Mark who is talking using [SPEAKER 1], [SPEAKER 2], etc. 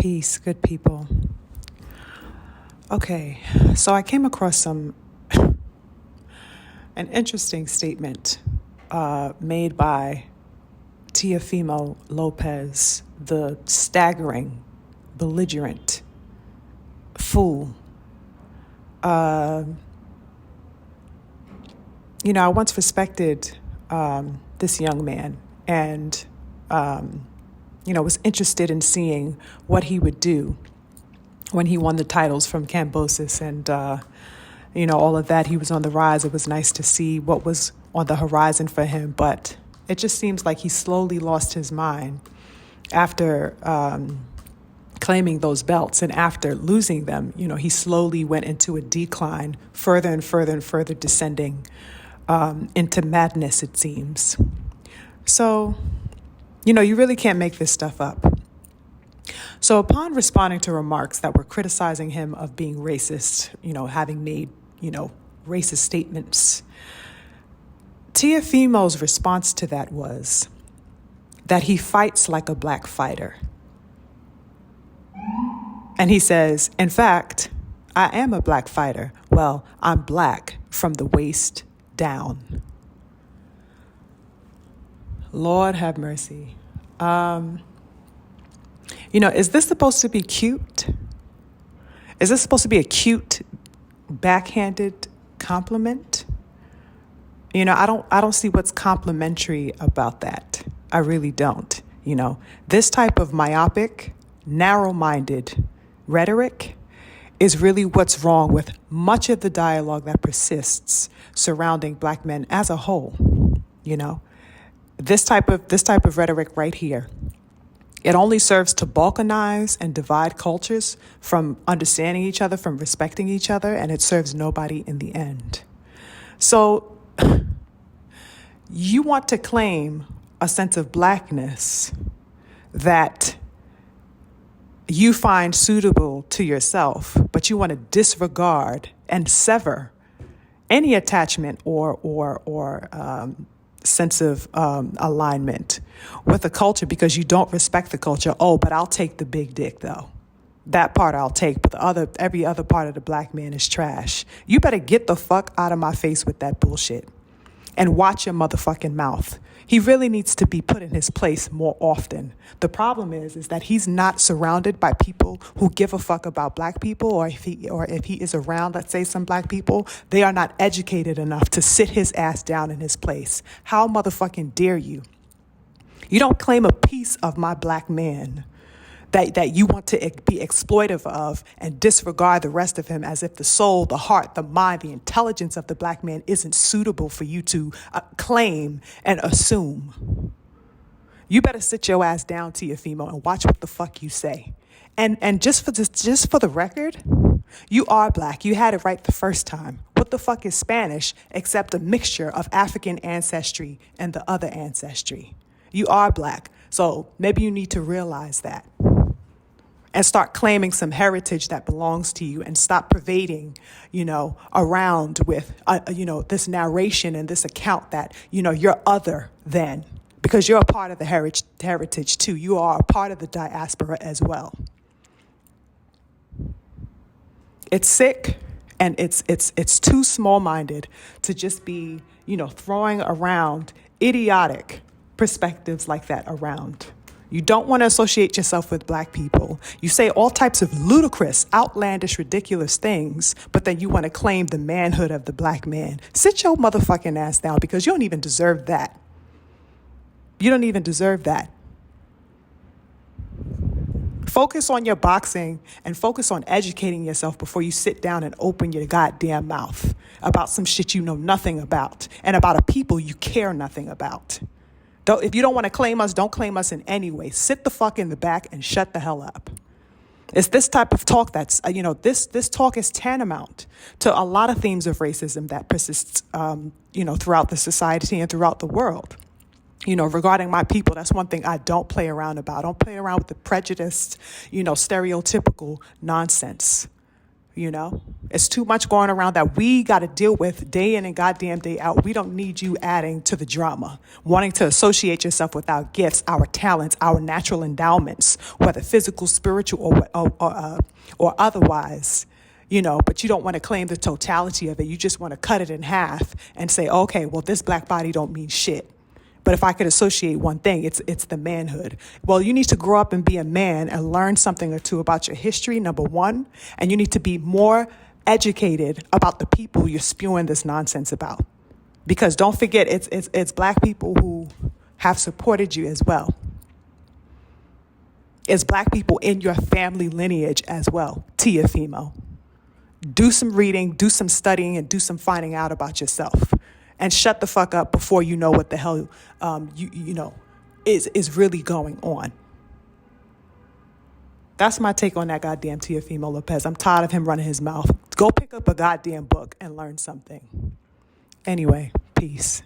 [SPEAKER 1] Peace, good people. Okay, so I came across an interesting statement made by Teofimo Lopez, the staggering, belligerent fool. I once respected this young man and, was interested in seeing what he would do when he won the titles from Cambosis and, all of that. He was on the rise. It was nice to see what was on the horizon for him, but it just seems like he slowly lost his mind after claiming those belts, and after losing them, he slowly went into a decline, further and further and further descending into madness, it seems. So, you really can't make this stuff up. So upon responding to remarks that were criticizing him of being racist, having made, racist statements, Teofimo's response to that was that he fights like a black fighter. And he says, in fact, I am a black fighter. Well, I'm black from the waist down. Lord have mercy. Is this supposed to be cute? Is this supposed to be a cute, backhanded compliment? I don't see what's complimentary about that. I really don't. This type of myopic, narrow-minded rhetoric is really what's wrong with much of the dialogue that persists surrounding black men as a whole. This type of rhetoric right here, it only serves to balkanize and divide cultures from understanding each other, from respecting each other, and it serves nobody in the end. So you want to claim a sense of blackness that you find suitable to yourself, but you want to disregard and sever any attachment or sense of alignment with a culture because you don't respect the culture. Oh, but I'll take the big dick though. That part I'll take, but every other part of the black man is trash. You better get the fuck out of my face with that bullshit and watch your motherfucking mouth. He really needs to be put in his place more often. The problem is that he's not surrounded by people who give a fuck about black people, or if he is around, let's say, some black people, they are not educated enough to sit his ass down in his place. How motherfucking dare you? You don't claim a piece of my black man that you want to be exploitive of and disregard the rest of him as if the soul, the heart, the mind, the intelligence of the black man isn't suitable for you to claim and assume. You better sit your ass down, Teofimo, and watch what the fuck you say. And just for the record, you are black. You had it right the first time. What the fuck is Spanish except a mixture of African ancestry and the other ancestry? You are black. So maybe you need to realize that and start claiming some heritage that belongs to you, and stop pervading, around with, this narration and this account that, you're other than, because you're a part of the heritage too. You are a part of the diaspora as well. It's sick, and it's too small-minded to just be, throwing around idiotic perspectives like that around. You don't want to associate yourself with black people. You say all types of ludicrous, outlandish, ridiculous things, but then you want to claim the manhood of the black man. Sit your motherfucking ass down, because you don't even deserve that. You don't even deserve that. Focus on your boxing and focus on educating yourself before you sit down and open your goddamn mouth about some shit you know nothing about, and about a people you care nothing about. Though, if you don't want to claim us, don't claim us in any way. Sit the fuck in the back and shut the hell up. It's this type of talk that's, this talk is tantamount to a lot of themes of racism that persists, throughout the society and throughout the world. Regarding my people, that's one thing I don't play around about. I don't play around with the prejudiced, stereotypical nonsense. You know, it's too much going around that we got to deal with day in and goddamn day out. We don't need you adding to the drama, wanting to associate yourself with our gifts, our talents, our natural endowments, whether physical, spiritual, or otherwise. You know, but you don't want to claim the totality of it. You just want to cut it in half and say, okay, well, this black body don't mean shit. But if I could associate one thing, it's the manhood. Well, you need to grow up and be a man and learn something or two about your history, number one. And you need to be more educated about the people you're spewing this nonsense about. Because don't forget, it's black people who have supported you as well. It's black people in your family lineage as well, Teofimo. Do some reading, do some studying, and do some finding out about yourself. And shut the fuck up before you know what the hell you know is really going on. That's my take on that goddamn Teofimo Lopez. I'm tired of him running his mouth. Go pick up a goddamn book and learn something. Anyway, peace.